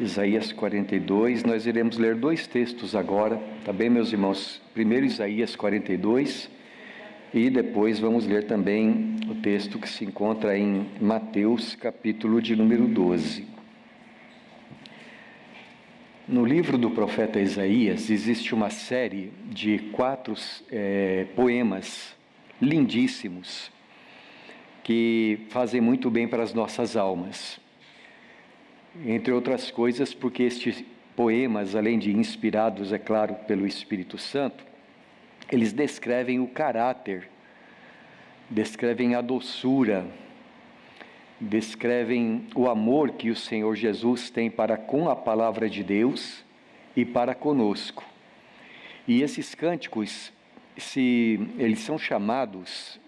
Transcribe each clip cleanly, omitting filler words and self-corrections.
Isaías 42, nós iremos ler dois textos agora, tá bem, meus irmãos? Primeiro Isaías 42 e depois vamos ler também o texto que se encontra em Mateus, capítulo de número 12. No livro do profeta Isaías existe uma série de 4 poemas lindíssimos que fazem muito bem para as nossas almas. Entre outras coisas, porque estes poemas, além de inspirados, é claro, pelo Espírito Santo, eles descrevem o caráter, descrevem a doçura, descrevem o amor que o Senhor Jesus tem para com a palavra de Deus e para conosco. E esses cânticos, eles são chamados,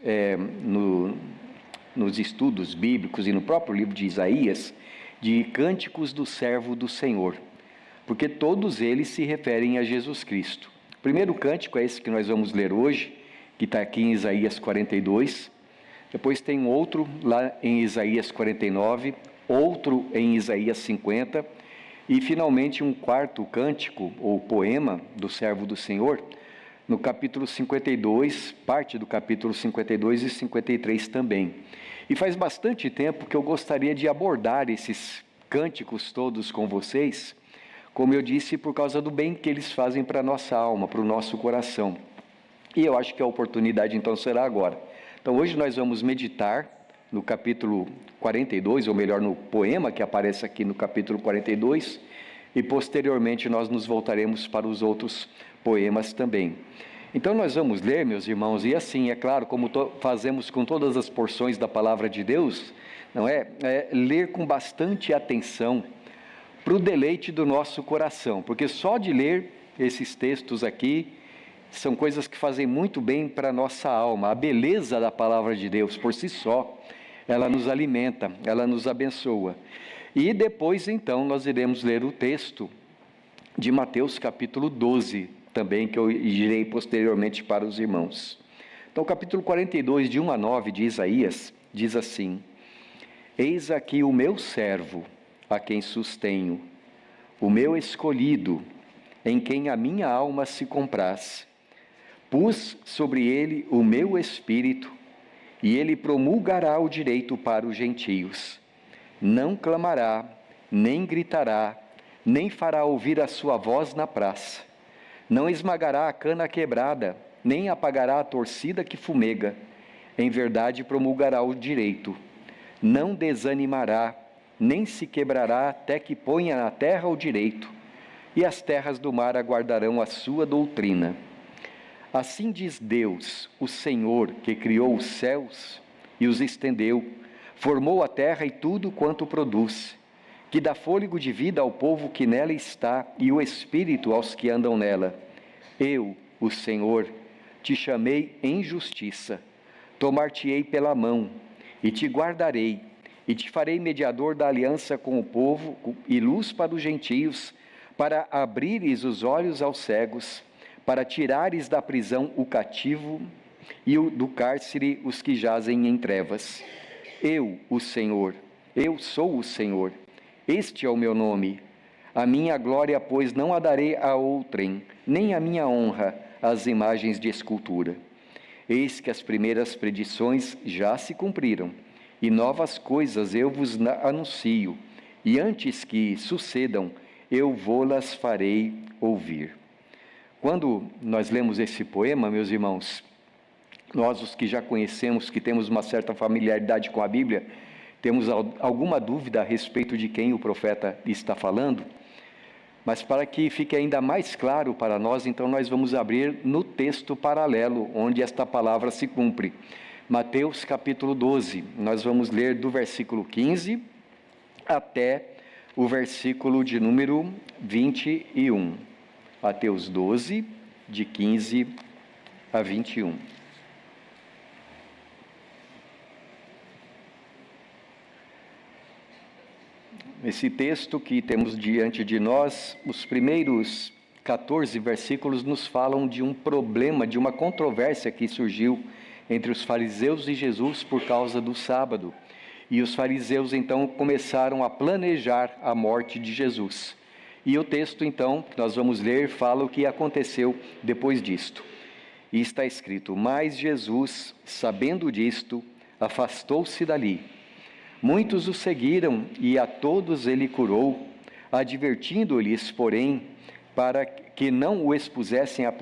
nos estudos bíblicos e no próprio livro de Isaías, de cânticos do servo do Senhor, porque todos eles se referem a Jesus Cristo. O primeiro cântico é esse que nós vamos ler hoje, que está aqui em Isaías 42, depois tem outro lá em Isaías 49, outro em Isaías 50, e finalmente um quarto cântico, ou poema, do servo do Senhor, no capítulo 52, parte do capítulo 52 e 53 também. E faz bastante tempo que eu gostaria de abordar esses cânticos todos com vocês, como eu disse, por causa do bem que eles fazem para a nossa alma, para o nosso coração. E eu acho que a oportunidade então será agora. Então hoje nós vamos meditar no capítulo 42, ou melhor, no poema que aparece aqui no capítulo 42, e posteriormente nós nos voltaremos para os outros poemas também. Então nós vamos ler, meus irmãos, e assim, é claro, como fazemos com todas as porções da palavra de Deus, não é? Ler com bastante atenção, para o deleite do nosso coração, porque só de ler esses textos aqui, são coisas que fazem muito bem para a nossa alma. A beleza da palavra de Deus, por si só, ela nos alimenta, ela nos abençoa. E depois, então, nós iremos ler o texto de Mateus capítulo 12, também, que eu direi posteriormente para os irmãos. Então, capítulo 42, de 1 a 9 de Isaías, diz assim: Eis aqui o meu servo, a quem sustenho, o meu escolhido, em quem a minha alma se compraz. Pus sobre ele o meu espírito, e ele promulgará o direito para os gentios. Não clamará, nem gritará, nem fará ouvir a sua voz na praça. Não esmagará a cana quebrada, nem apagará a torcida que fumega. Em verdade promulgará o direito. Não desanimará, nem se quebrará até que ponha na terra o direito, e as terras do mar aguardarão a sua doutrina. Assim diz Deus, o Senhor, que criou os céus e os estendeu, formou a terra e tudo quanto produz, que dá fôlego de vida ao povo que nela está e o espírito aos que andam nela. Eu, o Senhor, te chamei em justiça, tomar-te-ei pela mão, e te guardarei, e te farei mediador da aliança com o povo e luz para os gentios, para abrires os olhos aos cegos, para tirares da prisão o cativo e do cárcere os que jazem em trevas. Eu, o Senhor, eu sou o Senhor, este é o meu nome. A minha glória, pois, não a darei a outrem, nem a minha honra às imagens de escultura. Eis que as primeiras predições já se cumpriram, e novas coisas eu vos anuncio, e antes que sucedam, eu vô-las farei ouvir. Quando nós lemos esse poema, meus irmãos, nós os que já conhecemos, que temos uma certa familiaridade com a Bíblia, temos alguma dúvida a respeito de quem o profeta está falando? Mas para que fique ainda mais claro para nós, então nós vamos abrir no texto paralelo, onde esta palavra se cumpre. Mateus capítulo 12, nós vamos ler do versículo 15 até o versículo de número 21. Mateus 12, de 15 a 21. Esse texto que temos diante de nós, os primeiros 14 versículos nos falam de um problema, de uma controvérsia que surgiu entre os fariseus e Jesus por causa do sábado. E os fariseus então começaram a planejar a morte de Jesus. E o texto então, que nós vamos ler, fala o que aconteceu depois disto. E está escrito: mas Jesus, sabendo disto, afastou-se dali. Muitos o seguiram e a todos ele curou, advertindo-lhes, porém, para que não o expusessem à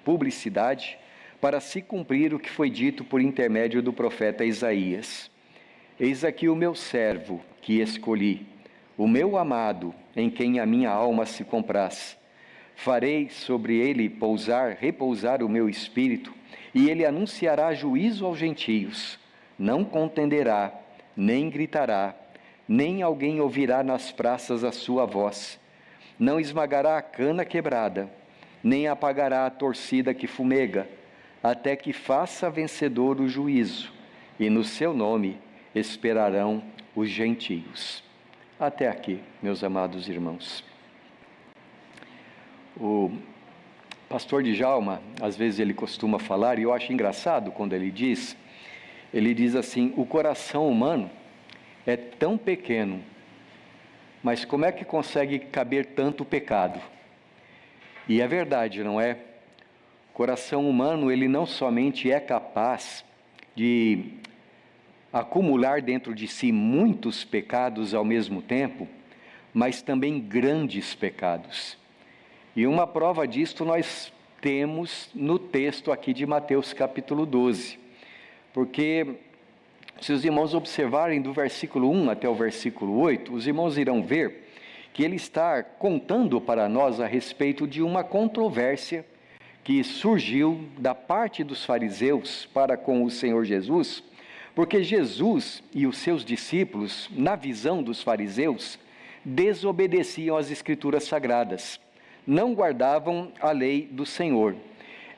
publicidade, para se cumprir o que foi dito por intermédio do profeta Isaías. Eis aqui o meu servo, que escolhi, o meu amado, em quem a minha alma se compraz. Farei sobre ele repousar o meu espírito, e ele anunciará juízo aos gentios. Não contenderá, nem gritará, nem alguém ouvirá nas praças a sua voz. Não esmagará a cana quebrada, nem apagará a torcida que fumega, até que faça vencedor o juízo, e no seu nome esperarão os gentios. Até aqui, meus amados irmãos. O pastor Djalma, às vezes ele costuma falar, e eu acho engraçado quando ele diz assim: o coração humano é tão pequeno, mas como é que consegue caber tanto pecado? E é verdade, não é? O coração humano, ele não somente é capaz de acumular dentro de si muitos pecados ao mesmo tempo, mas também grandes pecados. E uma prova disto nós temos no texto aqui de Mateus capítulo 12, porque se os irmãos observarem do versículo 1 até o versículo 8, os irmãos irão ver que ele está contando para nós a respeito de uma controvérsia que surgiu da parte dos fariseus para com o Senhor Jesus, porque Jesus e os seus discípulos, na visão dos fariseus, desobedeciam às Escrituras Sagradas, não guardavam a lei do Senhor.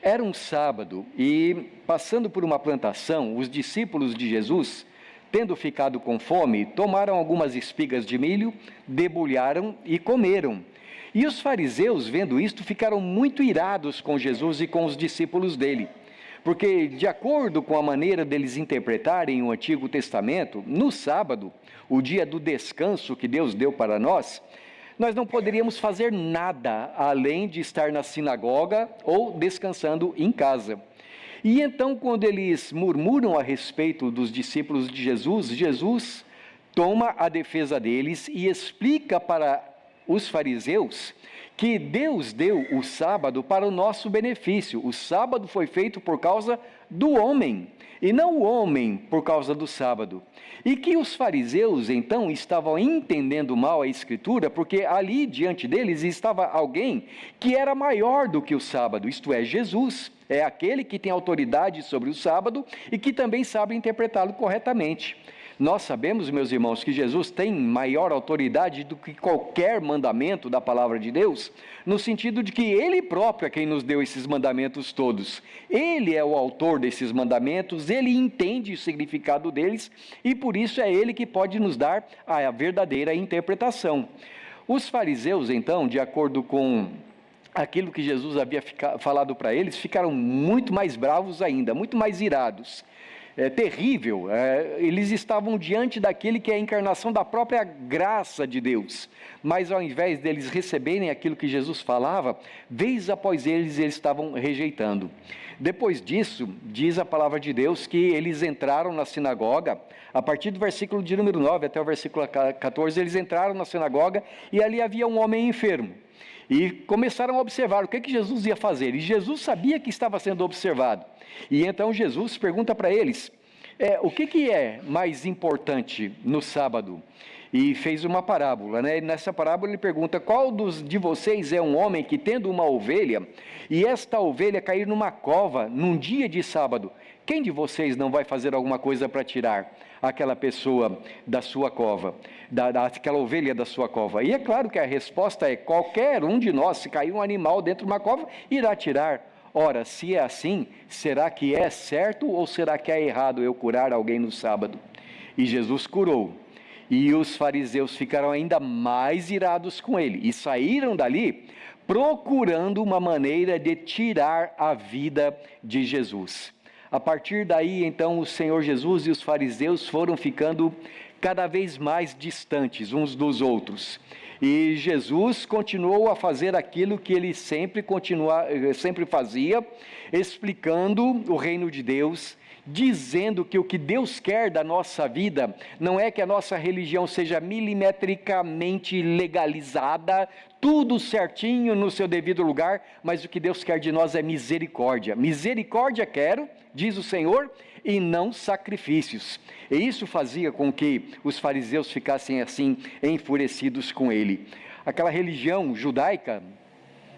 Era um sábado e, passando por uma plantação, os discípulos de Jesus, tendo ficado com fome, tomaram algumas espigas de milho, debulharam e comeram. E os fariseus, vendo isto, ficaram muito irados com Jesus e com os discípulos dele, porque, de acordo com a maneira deles interpretarem o Antigo Testamento, no sábado, o dia do descanso que Deus deu para nós não poderíamos fazer nada além de estar na sinagoga ou descansando em casa. E então, quando eles murmuram a respeito dos discípulos de Jesus, Jesus toma a defesa deles e explica para os fariseus que Deus deu o sábado para o nosso benefício. O sábado foi feito por causa do homem, e não o homem por causa do sábado. E que os fariseus, então, estavam entendendo mal a Escritura, porque ali diante deles estava alguém que era maior do que o sábado, isto é, Jesus. É aquele que tem autoridade sobre o sábado e que também sabe interpretá-lo corretamente. Nós sabemos, meus irmãos, que Jesus tem maior autoridade do que qualquer mandamento da palavra de Deus, no sentido de que Ele próprio é quem nos deu esses mandamentos todos. Ele é o autor desses mandamentos, Ele entende o significado deles e por isso é Ele que pode nos dar a verdadeira interpretação. Os fariseus, então, de acordo com aquilo que Jesus havia falado para eles, ficaram muito mais bravos ainda, muito mais irados. É terrível, eles estavam diante daquele que é a encarnação da própria graça de Deus, mas ao invés deles receberem aquilo que Jesus falava, vez após eles estavam rejeitando. Depois disso, diz a palavra de Deus que eles entraram na sinagoga, a partir do versículo de número 9 até o versículo 14, eles entraram na sinagoga e ali havia um homem enfermo. E começaram a observar o que Jesus ia fazer, e Jesus sabia que estava sendo observado, e então Jesus pergunta para eles, o que é mais importante no sábado? E fez uma parábola, né? E nessa parábola ele pergunta, qual de vocês é um homem que tendo uma ovelha, e esta ovelha cair numa cova num dia de sábado, quem de vocês não vai fazer alguma coisa para tirar aquela pessoa da sua cova, aquela ovelha da sua cova? E é claro que a resposta é, qualquer um de nós, se cair um animal dentro de uma cova, irá tirar. Ora, se é assim, será que é certo ou será que é errado eu curar alguém no sábado? E Jesus curou. E os fariseus ficaram ainda mais irados com ele e saíram dali procurando uma maneira de tirar a vida de Jesus. A partir daí, então, o Senhor Jesus e os fariseus foram ficando cada vez mais distantes uns dos outros. E Jesus continuou a fazer aquilo que ele sempre fazia, explicando o reino de Deus, dizendo que o que Deus quer da nossa vida não é que a nossa religião seja milimetricamente legalizada, tudo certinho no seu devido lugar, mas o que Deus quer de nós é misericórdia. Misericórdia quero, diz o Senhor, e não sacrifícios. E isso fazia com que os fariseus ficassem assim enfurecidos com ele. Aquela religião judaica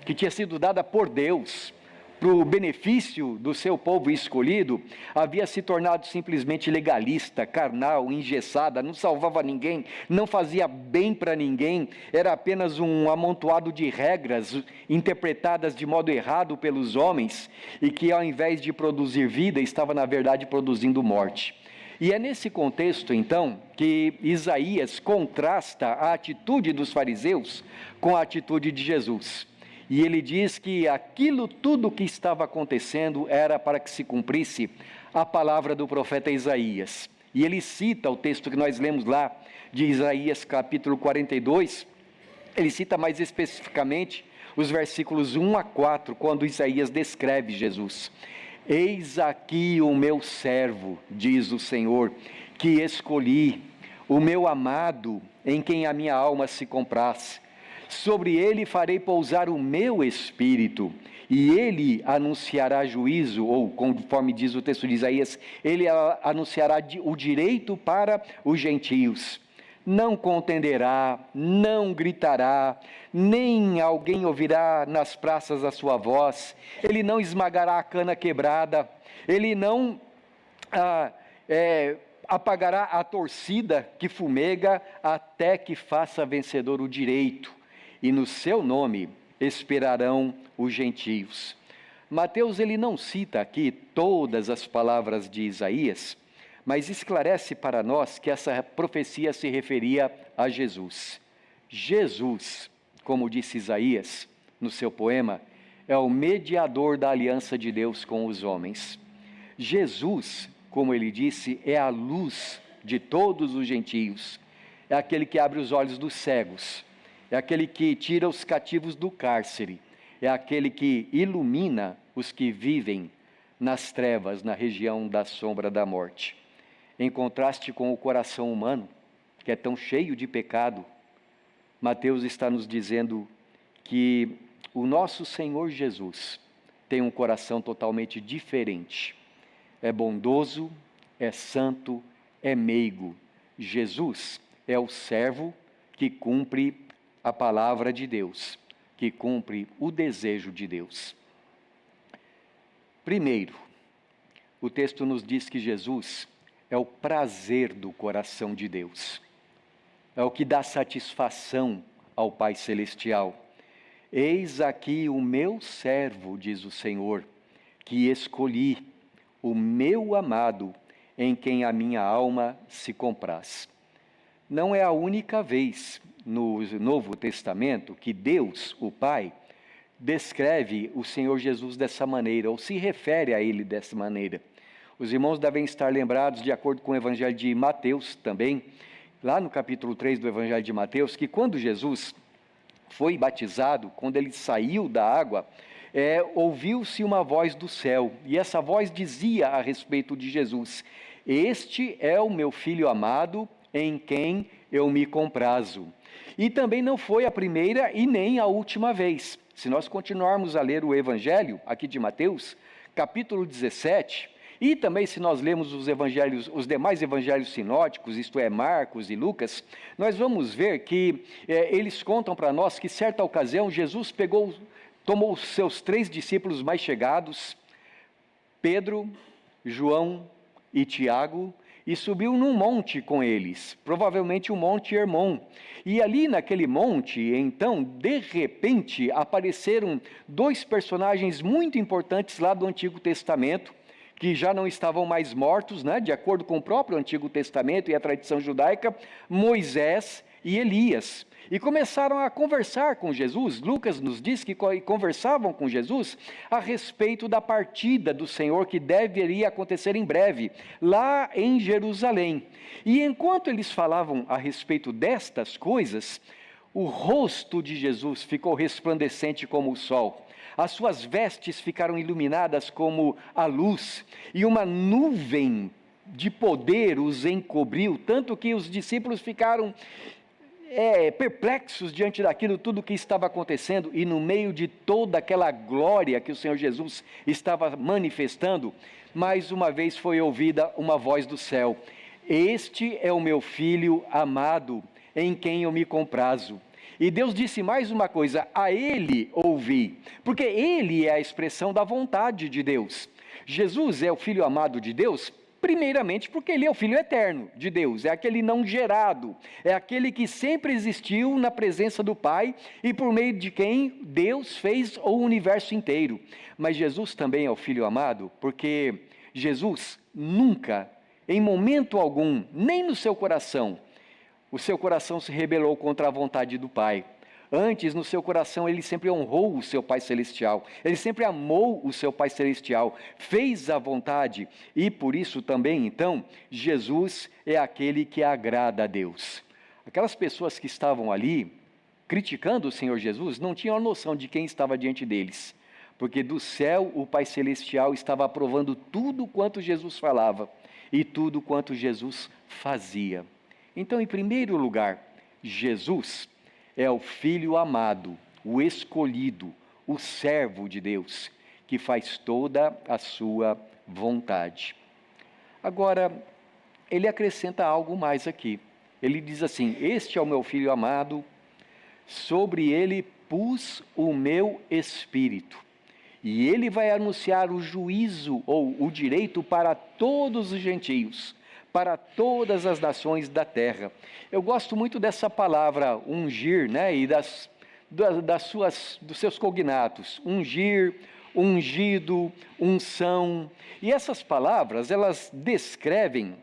que tinha sido dada por Deus para o benefício do seu povo escolhido, havia se tornado simplesmente legalista, carnal, engessada, não salvava ninguém, não fazia bem para ninguém, era apenas um amontoado de regras interpretadas de modo errado pelos homens, e que ao invés de produzir vida, estava na verdade produzindo morte. E é nesse contexto, então, que Isaías contrasta a atitude dos fariseus com a atitude de Jesus. E ele diz que aquilo tudo que estava acontecendo era para que se cumprisse a palavra do profeta Isaías. E ele cita o texto que nós lemos lá, de Isaías capítulo 42, ele cita mais especificamente os versículos 1 a 4, quando Isaías descreve Jesus. Eis aqui o meu servo, diz o Senhor, que escolhi, o meu amado, em quem a minha alma se compraz. Sobre ele farei pousar o meu espírito, e ele anunciará juízo, ou conforme diz o texto de Isaías, ele anunciará o direito para os gentios. Não contenderá, não gritará, nem alguém ouvirá nas praças a sua voz, ele não esmagará a cana quebrada, ele não apagará a torcida que fumega, até que faça vencedor o direito. E no seu nome esperarão os gentios. Mateus ele não cita aqui todas as palavras de Isaías, mas esclarece para nós que essa profecia se referia a Jesus. Jesus, como disse Isaías no seu poema, é o mediador da aliança de Deus com os homens. Jesus, como ele disse, é a luz de todos os gentios, é aquele que abre os olhos dos cegos, é aquele que tira os cativos do cárcere, é aquele que ilumina os que vivem nas trevas, na região da sombra da morte. Em contraste com o coração humano, que é tão cheio de pecado, Mateus está nos dizendo que o nosso Senhor Jesus tem um coração totalmente diferente. É bondoso, é santo, é meigo. Jesus é o servo que cumpre a palavra de Deus, que cumpre o desejo de Deus. Primeiro, o texto nos diz que Jesus é o prazer do coração de Deus, é o que dá satisfação ao Pai Celestial. Eis aqui o meu servo, diz o Senhor, que escolhi, o meu amado, em quem a minha alma se compraz. Não é a única vez no Novo Testamento que Deus, o Pai, descreve o Senhor Jesus dessa maneira, ou se refere a Ele dessa maneira. Os irmãos devem estar lembrados, de acordo com o Evangelho de Mateus também, lá no capítulo 3 do Evangelho de Mateus, que quando Jesus foi batizado, quando ele saiu da água, ouviu-se uma voz do céu, e essa voz dizia a respeito de Jesus: este é o meu Filho amado, em quem eu me comprazo. E também não foi a primeira e nem a última vez. Se nós continuarmos a ler o Evangelho aqui de Mateus, capítulo 17, e também se nós lemos os demais evangelhos sinóticos, isto é, Marcos e Lucas, nós vamos ver que eles contam para nós que certa ocasião Jesus tomou os seus 3 discípulos mais chegados, Pedro, João e Tiago, e subiu num monte com eles, provavelmente o Monte Hermon. E ali naquele monte, então, de repente, apareceram 2 personagens muito importantes lá do Antigo Testamento, que já não estavam mais mortos, né, de acordo com o próprio Antigo Testamento e a tradição judaica, Moisés e Elias. e começaram a conversar com Jesus. Lucas nos diz que conversavam com Jesus a respeito da partida do Senhor que deveria acontecer em breve, lá em Jerusalém. E enquanto eles falavam a respeito destas coisas, o rosto de Jesus ficou resplandecente como o sol. As suas vestes ficaram iluminadas como a luz, e uma nuvem de poder os encobriu, tanto que os discípulos ficaram perplexos diante daquilo tudo que estava acontecendo, e no meio de toda aquela glória que o Senhor Jesus estava manifestando, mais uma vez foi ouvida uma voz do céu: este é o meu filho amado, em quem eu me comprazo. E Deus disse mais uma coisa: a ele ouvi, porque ele é a expressão da vontade de Deus. Jesus é o filho amado de Deus, primeiramente porque ele é o Filho eterno de Deus, é aquele não gerado, é aquele que sempre existiu na presença do Pai e por meio de quem Deus fez o universo inteiro. Mas Jesus também é o Filho amado porque Jesus nunca, em momento algum, nem no seu coração, o seu coração se rebelou contra a vontade do Pai. Antes, no seu coração, ele sempre honrou o seu Pai Celestial, ele sempre amou o seu Pai Celestial, fez a vontade, e por isso também, então, Jesus é aquele que agrada a Deus. Aquelas pessoas que estavam ali, criticando o Senhor Jesus, não tinham a noção de quem estava diante deles, porque do céu o Pai Celestial estava aprovando tudo quanto Jesus falava, e tudo quanto Jesus fazia. Então, em primeiro lugar, Jesus é o Filho amado, o escolhido, o servo de Deus, que faz toda a sua vontade. Agora, ele acrescenta algo mais aqui. Ele diz assim: este é o meu Filho amado, sobre ele pus o meu Espírito. E ele vai anunciar o juízo ou o direito para todos os gentios, para todas as nações da terra. Eu gosto muito dessa palavra ungir, né? E dos seus cognatos: ungir, ungido, unção. E essas palavras, elas descrevem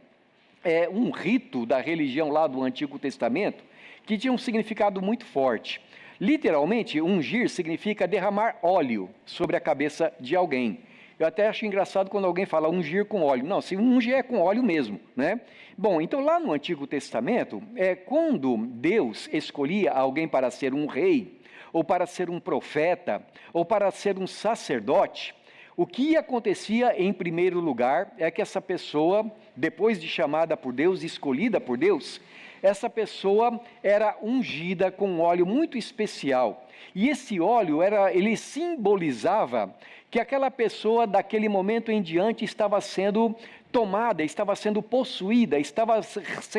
um rito da religião lá do Antigo Testamento que tinha um significado muito forte. Literalmente, ungir significa derramar óleo sobre a cabeça de alguém. Eu até acho engraçado quando alguém fala ungir com óleo. Não, se ungir é com óleo mesmo, né? Bom, então lá no Antigo Testamento, quando Deus escolhia alguém para ser um rei, ou para ser um profeta, ou para ser um sacerdote, o que acontecia em primeiro lugar é que essa pessoa, depois de chamada por Deus, escolhida por Deus, essa pessoa era ungida com um óleo muito especial. E esse óleo, ele simbolizava que aquela pessoa, daquele momento em diante, estava sendo tomada, estava sendo possuída, estava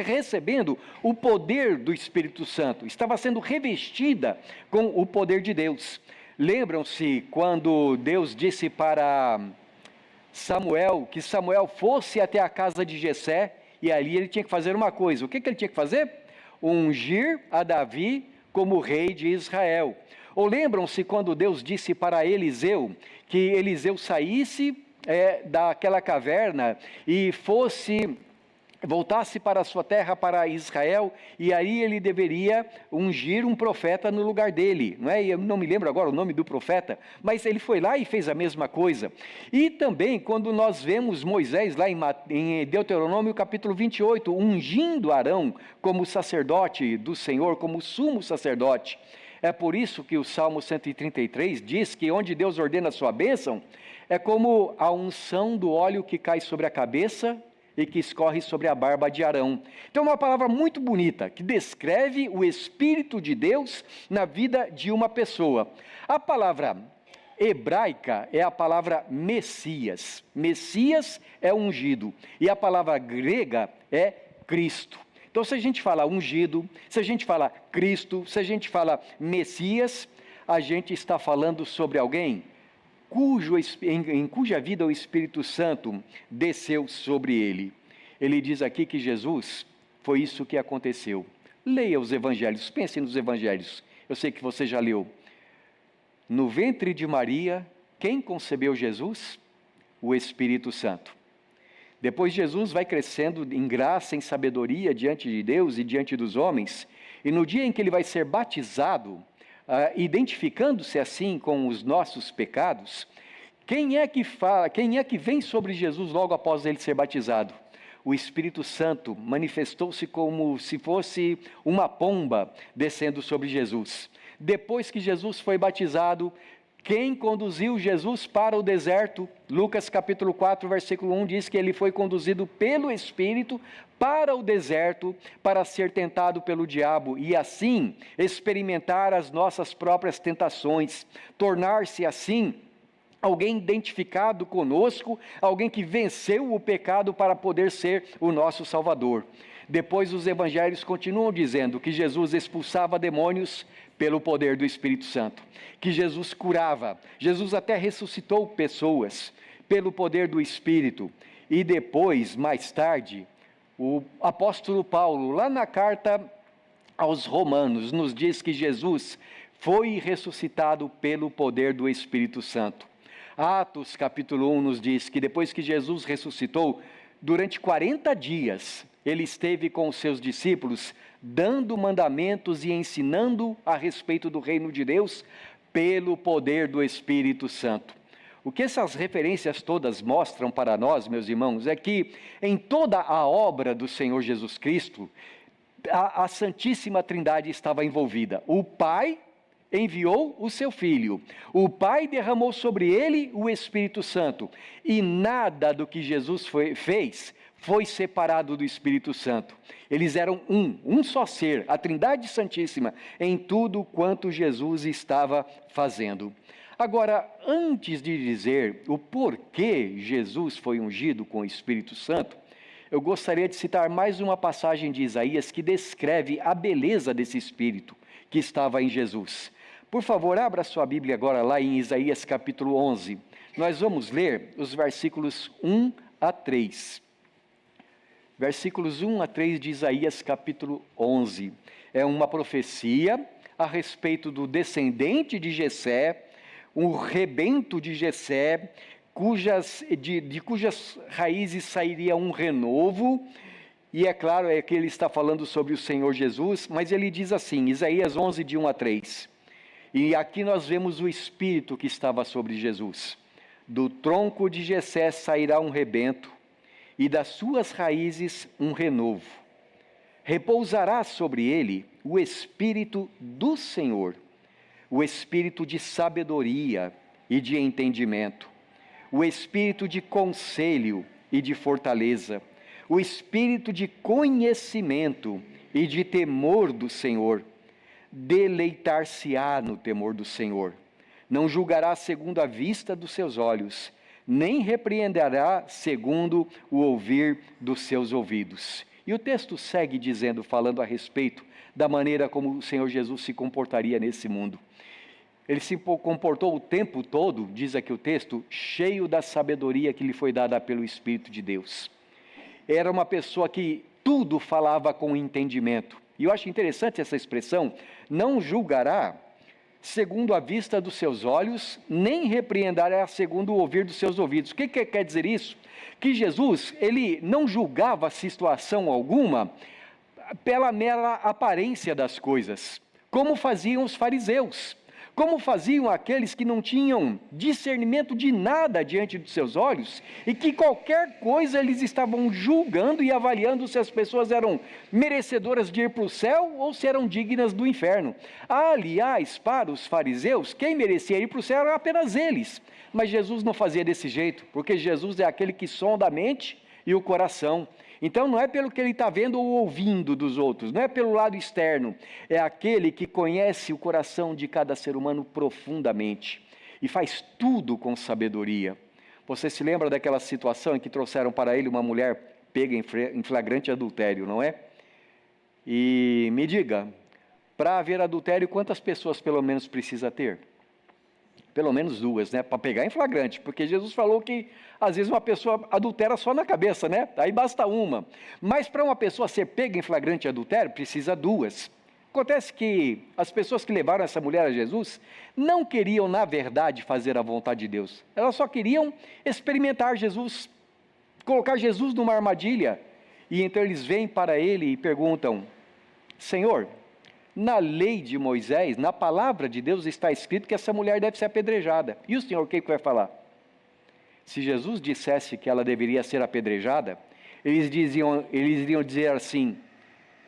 recebendo o poder do Espírito Santo, estava sendo revestida com o poder de Deus. Lembram-se quando Deus disse para Samuel que Samuel fosse até a casa de Jessé, e ali ele tinha que fazer uma coisa. O que ele tinha que fazer? Ungir a Davi como rei de Israel. Ou lembram-se quando Deus disse para Eliseu que Eliseu saísse daquela caverna e voltasse para a sua terra, para Israel, e aí ele deveria ungir um profeta no lugar dele, não é? Eu não me lembro agora o nome do profeta, mas ele foi lá e fez a mesma coisa. E também quando nós vemos Moisés lá em Deuteronômio capítulo 28, ungindo Arão como sacerdote do Senhor, como sumo sacerdote. É por isso que o Salmo 133 diz que onde Deus ordena a sua bênção, é como a unção do óleo que cai sobre a cabeça e que escorre sobre a barba de Arão. Então é uma palavra muito bonita, que descreve o Espírito de Deus na vida de uma pessoa. A palavra hebraica é a palavra Messias. Messias é ungido, e a palavra grega é Cristo. Então se a gente fala ungido, se a gente fala Cristo, se a gente fala Messias, a gente está falando sobre alguém em cuja vida o Espírito Santo desceu sobre ele. Ele diz aqui que Jesus, foi isso que aconteceu. Leia os evangelhos, pense nos evangelhos, eu sei que você já leu. No ventre de Maria, quem concebeu Jesus? O Espírito Santo. Depois Jesus vai crescendo em graça, em sabedoria diante de Deus e diante dos homens, E no dia em que ele vai ser batizado, identificando-se assim com os nossos pecados, quem é que vem sobre Jesus logo após ele ser batizado? O Espírito Santo manifestou-se como se fosse uma pomba descendo sobre Jesus. Depois que Jesus foi batizado, quem conduziu Jesus para o deserto? Lucas capítulo 4, versículo 1 diz que ele foi conduzido pelo Espírito para o deserto para ser tentado pelo diabo e assim experimentar as nossas próprias tentações, tornar-se assim alguém identificado conosco, alguém que venceu o pecado para poder ser o nosso Salvador. Depois os evangelhos continuam dizendo que Jesus expulsava demônios pelo poder do Espírito Santo, que Jesus curava, Jesus até ressuscitou pessoas pelo poder do Espírito. E depois, mais tarde, o apóstolo Paulo, lá na carta aos Romanos, nos diz que Jesus foi ressuscitado pelo poder do Espírito Santo. Atos capítulo 1 nos diz que depois que Jesus ressuscitou, durante 40 dias, ele esteve com os seus discípulos, dando mandamentos e ensinando a respeito do reino de Deus, pelo poder do Espírito Santo. O que essas referências todas mostram para nós, meus irmãos, é que em toda a obra do Senhor Jesus Cristo, a Santíssima Trindade estava envolvida. O Pai enviou o seu Filho, o Pai derramou sobre ele o Espírito Santo, e nada do que Jesus fez foi separado do Espírito Santo. Eles eram um só ser, a Trindade Santíssima, em tudo quanto Jesus estava fazendo. Agora, antes de dizer o porquê Jesus foi ungido com o Espírito Santo, eu gostaria de citar mais uma passagem de Isaías que descreve a beleza desse Espírito que estava em Jesus. Por favor, abra sua Bíblia agora lá em Isaías capítulo 11. Nós vamos ler os versículos 1 a 3. Versículos 1 a 3 de Isaías capítulo 11. É uma profecia a respeito do descendente de Jessé, um rebento de Jessé, cujas raízes sairia um renovo. E é claro, é que ele está falando sobre o Senhor Jesus, mas ele diz assim, Isaías 11, de 1 a 3. E aqui nós vemos o Espírito que estava sobre Jesus. Do tronco de Jessé sairá um rebento, e das suas raízes um renovo. Repousará sobre ele o Espírito do Senhor, o Espírito de sabedoria e de entendimento, o Espírito de conselho e de fortaleza, o Espírito de conhecimento e de temor do Senhor. Deleitar-se-á no temor do Senhor. Não julgará segundo a vista dos seus olhos, nem repreenderá segundo o ouvir dos seus ouvidos. E o texto segue dizendo, falando a respeito da maneira como o Senhor Jesus se comportaria nesse mundo. Ele se comportou o tempo todo, diz aqui o texto, cheio da sabedoria que lhe foi dada pelo Espírito de Deus. Era uma pessoa que tudo falava com entendimento. E eu acho interessante essa expressão, não julgará segundo a vista dos seus olhos, nem repreenderá segundo o ouvir dos seus ouvidos. O que quer dizer isso? Que Jesus, ele não julgava situação alguma pela mera aparência das coisas, como faziam os fariseus. Como faziam aqueles que não tinham discernimento de nada diante dos seus olhos, e que qualquer coisa eles estavam julgando e avaliando se as pessoas eram merecedoras de ir para o céu ou se eram dignas do inferno. Aliás, para os fariseus, quem merecia ir para o céu eram apenas eles, mas Jesus não fazia desse jeito, porque Jesus é aquele que sonda a mente e o coração. Então não é pelo que ele está vendo ou ouvindo dos outros, não é pelo lado externo, é aquele que conhece o coração de cada ser humano profundamente e faz tudo com sabedoria. Você se lembra daquela situação em que trouxeram para ele uma mulher pega em flagrante adultério, não é? E me diga, para haver adultério, quantas pessoas pelo menos precisa ter? Pelo menos duas, né? Para pegar em flagrante, porque Jesus falou que às vezes uma pessoa adultera só na cabeça, né? Aí basta uma. Mas para uma pessoa ser pega em flagrante adultério, precisa duas. Acontece que as pessoas que levaram essa mulher a Jesus não queriam, na verdade, fazer a vontade de Deus. Elas só queriam experimentar Jesus, colocar Jesus numa armadilha. E então eles vêm para ele e perguntam, Senhor, Na lei de Moisés, na palavra de Deus, está escrito que essa mulher deve ser apedrejada. E o Senhor o que vai falar? Se Jesus dissesse que ela deveria ser apedrejada, eles iriam dizer assim: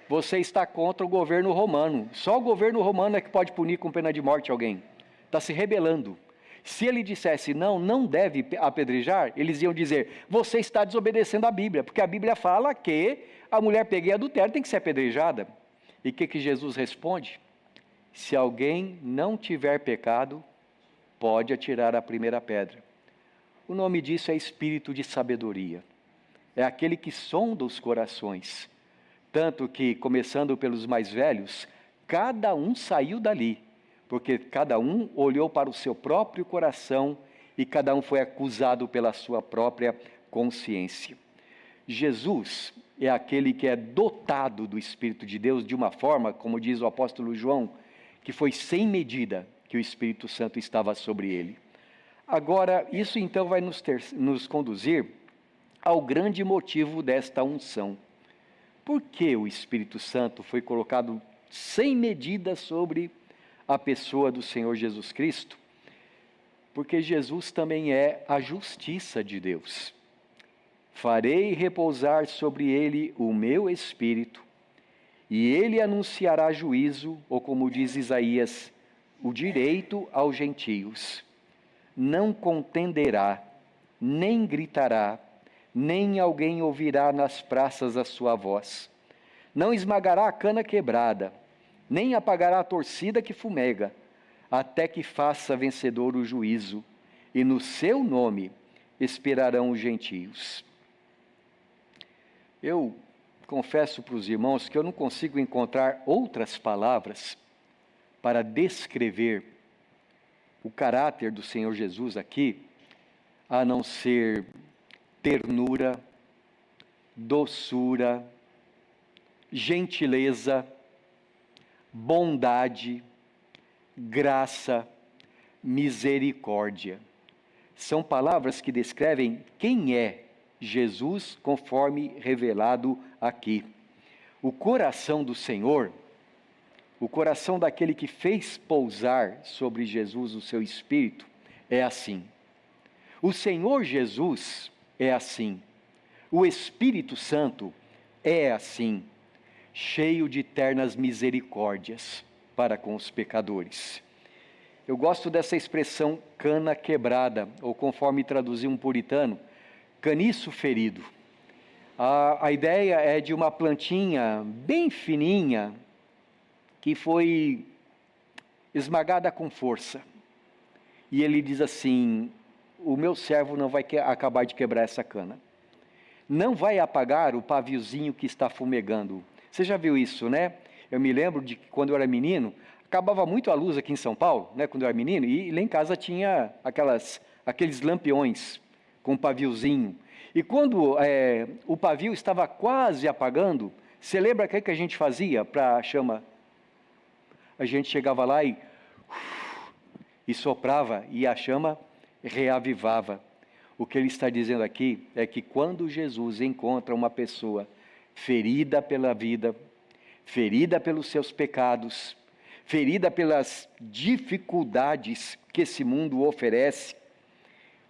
você está contra o governo romano. Só o governo romano é que pode punir com pena de morte alguém. Está se rebelando. Se ele dissesse não deve apedrejar, eles iam dizer: você está desobedecendo a Bíblia, porque a Bíblia fala que a mulher pega e adultera tem que ser apedrejada. E o que Jesus responde? Se alguém não tiver pecado, pode atirar a primeira pedra. O nome disso é espírito de sabedoria. É aquele que sonda os corações. Tanto que, começando pelos mais velhos, cada um saiu dali, porque cada um olhou para o seu próprio coração e cada um foi acusado pela sua própria consciência. Jesus é aquele que é dotado do Espírito de Deus de uma forma, como diz o apóstolo João, que foi sem medida que o Espírito Santo estava sobre ele. Agora, isso então vai nos conduzir ao grande motivo desta unção. Por que o Espírito Santo foi colocado sem medida sobre a pessoa do Senhor Jesus Cristo? Porque Jesus também é a justiça de Deus. Farei repousar sobre ele o meu Espírito, e ele anunciará juízo, ou como diz Isaías, o direito aos gentios. Não contenderá, nem gritará, nem alguém ouvirá nas praças a sua voz. Não esmagará a cana quebrada, nem apagará a torcida que fumega, até que faça vencedor o juízo, e no seu nome esperarão os gentios. Eu confesso para os irmãos que eu não consigo encontrar outras palavras para descrever o caráter do Senhor Jesus aqui, a não ser ternura, doçura, gentileza, bondade, graça, misericórdia. São palavras que descrevem quem é Jesus, conforme revelado aqui. O coração do Senhor, o coração daquele que fez pousar sobre Jesus o seu Espírito, é assim. O Senhor Jesus é assim. O Espírito Santo é assim, cheio de ternas misericórdias para com os pecadores. Eu gosto dessa expressão cana quebrada, ou conforme traduziu um puritano, caniço ferido. A ideia é de uma plantinha bem fininha que foi esmagada com força. E ele diz assim: o meu servo não vai acabar de quebrar essa cana. Não vai apagar o paviozinho que está fumegando. Você já viu isso, né? Eu me lembro de que quando eu era menino, acabava muito a luz aqui em São Paulo, né? Quando eu era menino, e lá em casa tinha aqueles lampiões com paviozinho. E quando o pavio estava quase apagando, você lembra o que a gente fazia para a chama? A gente chegava lá e soprava, e a chama reavivava. O que ele está dizendo aqui é que quando Jesus encontra uma pessoa ferida pela vida, ferida pelos seus pecados, ferida pelas dificuldades que esse mundo oferece,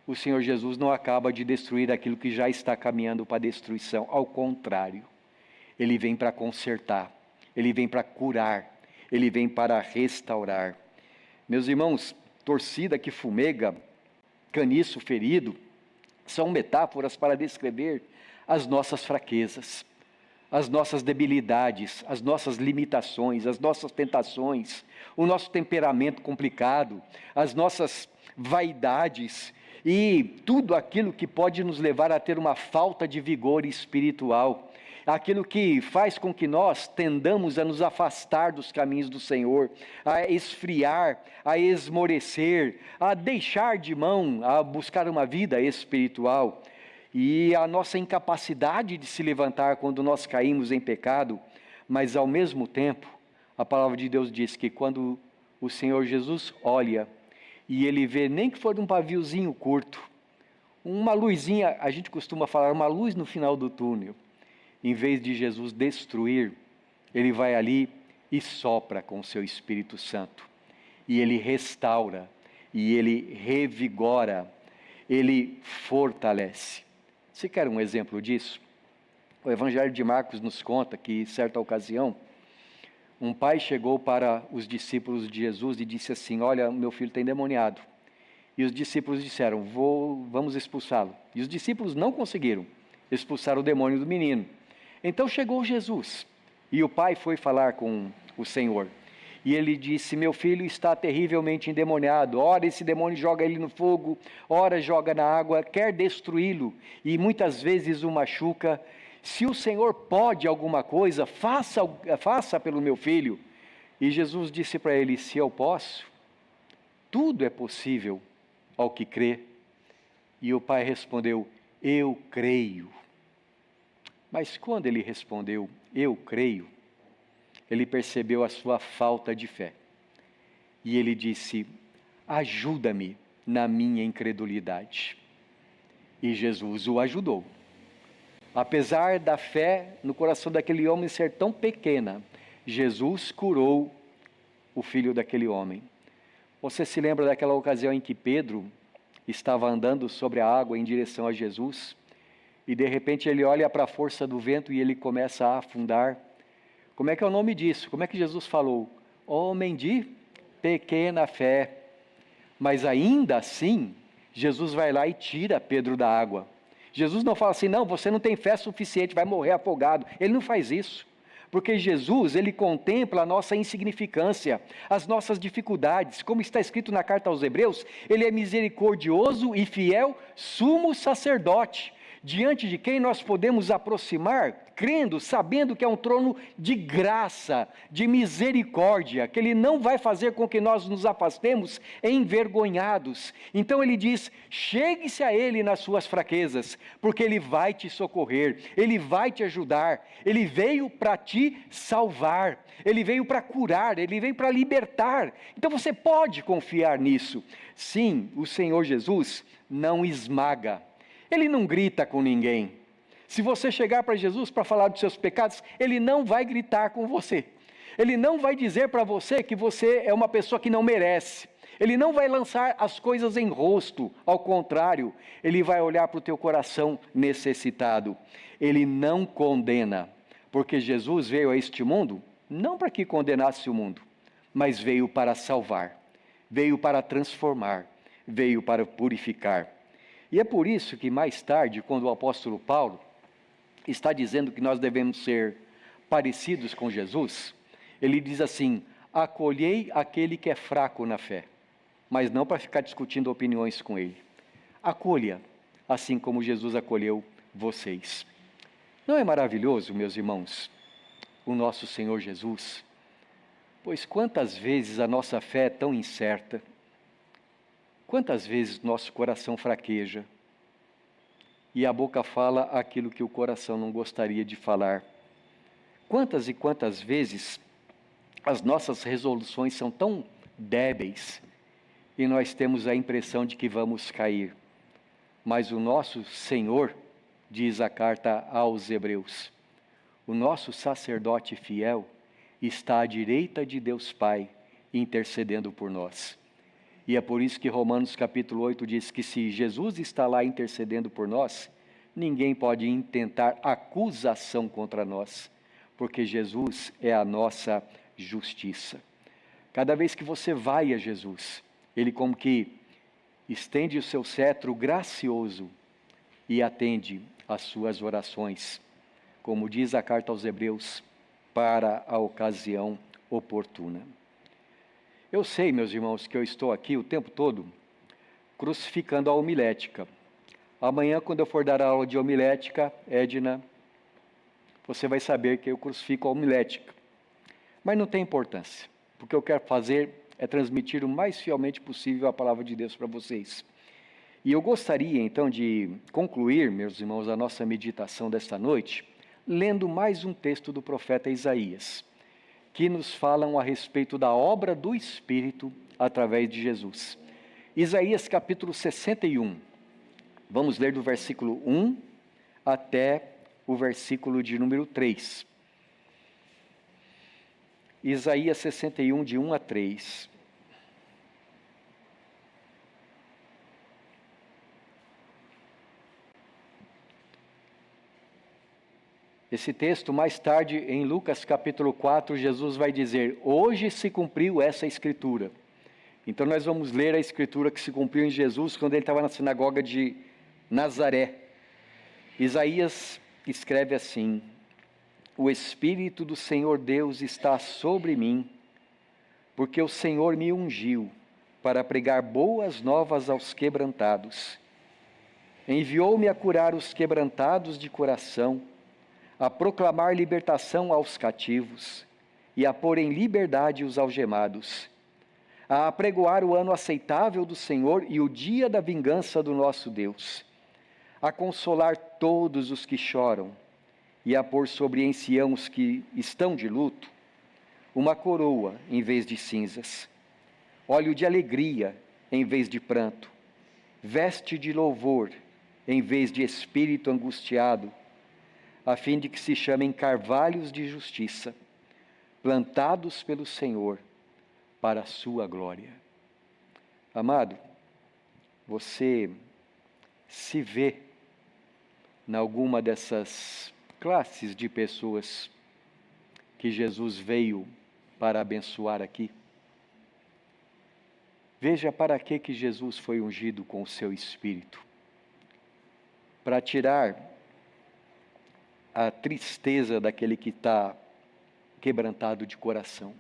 o Senhor Jesus não acaba de destruir aquilo que já está caminhando para a destruição. Ao contrário, Ele vem para consertar, Ele vem para curar, Ele vem para restaurar. Meus irmãos, torcida que fumega, caniço ferido, são metáforas para descrever as nossas fraquezas, as nossas debilidades, as nossas limitações, as nossas tentações, o nosso temperamento complicado, as nossas vaidades e tudo aquilo que pode nos levar a ter uma falta de vigor espiritual, aquilo que faz com que nós tendamos a nos afastar dos caminhos do Senhor, a esfriar, a esmorecer, a deixar de mão, a buscar uma vida espiritual. E a nossa incapacidade de se levantar quando nós caímos em pecado, mas ao mesmo tempo, a palavra de Deus diz que quando o Senhor Jesus olha, e Ele vê, nem que for um paviozinho curto, uma luzinha, a gente costuma falar, uma luz no final do túnel, em vez de Jesus destruir, Ele vai ali e sopra com o seu Espírito Santo. E Ele restaura, e Ele revigora, Ele fortalece. Você quer um exemplo disso? O Evangelho de Marcos nos conta que, certa ocasião, um pai chegou para os discípulos de Jesus e disse assim: olha, meu filho está endemoniado. E os discípulos disseram: vamos expulsá-lo. E os discípulos não conseguiram expulsar o demônio do menino. Então chegou Jesus, e o pai foi falar com o Senhor. E ele disse: meu filho está terrivelmente endemoniado. Ora esse demônio joga ele no fogo, ora joga na água, quer destruí-lo, e muitas vezes o machuca. Se o Senhor pode alguma coisa, faça pelo meu filho. E Jesus disse para ele: se eu posso, tudo é possível ao que crê. E o pai respondeu: eu creio. Mas quando ele respondeu: eu creio, ele percebeu a sua falta de fé. E ele disse: ajuda-me na minha incredulidade. E Jesus o ajudou. Apesar da fé no coração daquele homem ser tão pequena, Jesus curou o filho daquele homem. Você se lembra daquela ocasião em que Pedro estava andando sobre a água em direção a Jesus? E de repente ele olha para a força do vento e ele começa a afundar. Como é que é o nome disso? Como é que Jesus falou? Homem de pequena fé. Mas ainda assim, Jesus vai lá e tira Pedro da água. Jesus não fala assim: não, você não tem fé suficiente, vai morrer afogado. Ele não faz isso. Porque Jesus, ele contempla a nossa insignificância, as nossas dificuldades. Como está escrito na carta aos Hebreus, ele é misericordioso e fiel sumo sacerdote, diante de quem nós podemos aproximar, crendo, sabendo que é um trono de graça, de misericórdia, que Ele não vai fazer com que nós nos afastemos envergonhados. Então Ele diz: chegue-se a Ele nas suas fraquezas, porque Ele vai te socorrer, Ele vai te ajudar, Ele veio para te salvar, Ele veio para curar, Ele veio para libertar. Então você pode confiar nisso. Sim, o Senhor Jesus não esmaga, Ele não grita com ninguém. Se você chegar para Jesus para falar dos seus pecados, Ele não vai gritar com você. Ele não vai dizer para você que você é uma pessoa que não merece. Ele não vai lançar as coisas em rosto. Ao contrário, Ele vai olhar para o teu coração necessitado. Ele não condena, porque Jesus veio a este mundo não para que condenasse o mundo, mas veio para salvar, veio para transformar, veio para purificar. E é por isso que mais tarde, quando o apóstolo Paulo está dizendo que nós devemos ser parecidos com Jesus, ele diz assim: acolhei aquele que é fraco na fé, mas não para ficar discutindo opiniões com ele. Acolha, assim como Jesus acolheu vocês. Não é maravilhoso, meus irmãos, o nosso Senhor Jesus? Pois quantas vezes a nossa fé é tão incerta, quantas vezes nosso coração fraqueja, e a boca fala aquilo que o coração não gostaria de falar. Quantas e quantas vezes as nossas resoluções são tão débeis e nós temos a impressão de que vamos cair. Mas o nosso Senhor, diz a carta aos Hebreus, o nosso sacerdote fiel está à direita de Deus Pai, intercedendo por nós. E é por isso que Romanos capítulo 8 diz que se Jesus está lá intercedendo por nós, ninguém pode intentar acusação contra nós, porque Jesus é a nossa justiça. Cada vez que você vai a Jesus, Ele como que estende o seu cetro gracioso e atende às suas orações, como diz a carta aos Hebreus, para a ocasião oportuna. Eu sei, meus irmãos, que eu estou aqui o tempo todo crucificando a homilética. Amanhã, quando eu for dar a aula de homilética, Edna, você vai saber que eu crucifico a homilética. Mas não tem importância. O que eu quero fazer é transmitir o mais fielmente possível a palavra de Deus para vocês. E eu gostaria, então, de concluir, meus irmãos, a nossa meditação desta noite, lendo mais um texto do profeta Isaías, que nos falam a respeito da obra do Espírito através de Jesus. Isaías capítulo 61, vamos ler do versículo 1 até o versículo de número 3. Isaías 61, de 1 a 3. Esse texto, mais tarde, em Lucas capítulo 4, Jesus vai dizer: hoje se cumpriu essa escritura. Então nós vamos ler a escritura que se cumpriu em Jesus quando ele estava na sinagoga de Nazaré. Isaías escreve assim: o Espírito do Senhor Deus está sobre mim, porque o Senhor me ungiu para pregar boas novas aos quebrantados. Enviou-me a curar os quebrantados de coração, a proclamar libertação aos cativos e a pôr em liberdade os algemados, a apregoar o ano aceitável do Senhor e o dia da vingança do nosso Deus, a consolar todos os que choram e a pôr sobre em Sião os que estão de luto uma coroa em vez de cinzas, óleo de alegria em vez de pranto, veste de louvor em vez de espírito angustiado, a fim de que se chamem carvalhos de justiça, plantados pelo Senhor para a sua glória. Amado, você se vê em alguma dessas classes de pessoas que Jesus veio para abençoar aqui? Veja para que Jesus foi ungido com o seu Espírito. Para tirar a tristeza daquele que está quebrantado de coração,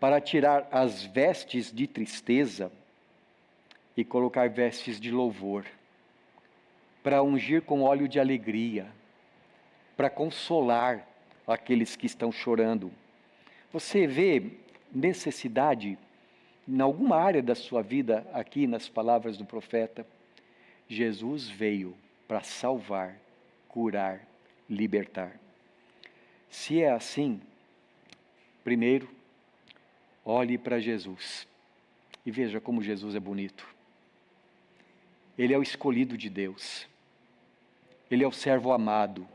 para tirar as vestes de tristeza e colocar vestes de louvor, para ungir com óleo de alegria, para consolar aqueles que estão chorando. Você vê necessidade em alguma área da sua vida aqui nas palavras do profeta? Jesus veio para salvar, curar, libertar. Se é assim, primeiro, olhe para Jesus e veja como Jesus é bonito. Ele é o escolhido de Deus. Ele é o servo amado.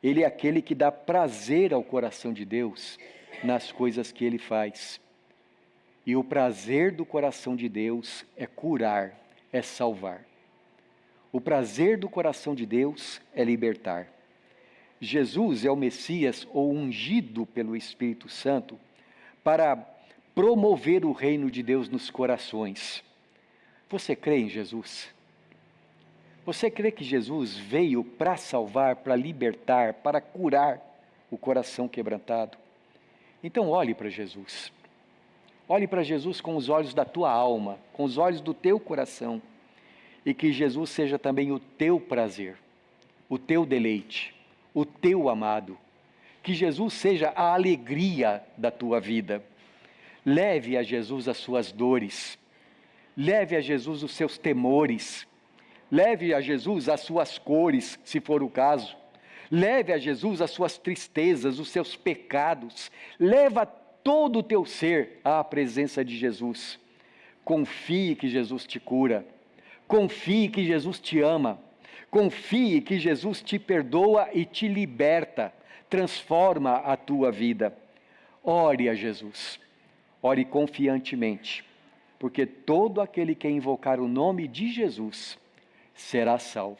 Ele é aquele que dá prazer ao coração de Deus nas coisas que ele faz. E o prazer do coração de Deus é curar, é salvar. O prazer do coração de Deus é libertar. Jesus é o Messias, ou ungido pelo Espírito Santo, para promover o reino de Deus nos corações. Você crê em Jesus? Você crê que Jesus veio para salvar, para libertar, para curar o coração quebrantado? Então olhe para Jesus. Olhe para Jesus com os olhos da tua alma, com os olhos do teu coração. E que Jesus seja também o teu prazer, o teu deleite, o teu amado. Que Jesus seja a alegria da tua vida. Leve a Jesus as suas dores. Leve a Jesus os seus temores. Leve a Jesus as suas cores, se for o caso. Leve a Jesus as suas tristezas, os seus pecados. Leva todo o teu ser à presença de Jesus. Confie que Jesus te cura. Confie que Jesus te ama. Confie que Jesus te perdoa e te liberta. Transforma a tua vida. Ore a Jesus. Ore confiantemente. Porque todo aquele que invocar o nome de Jesus será salvo.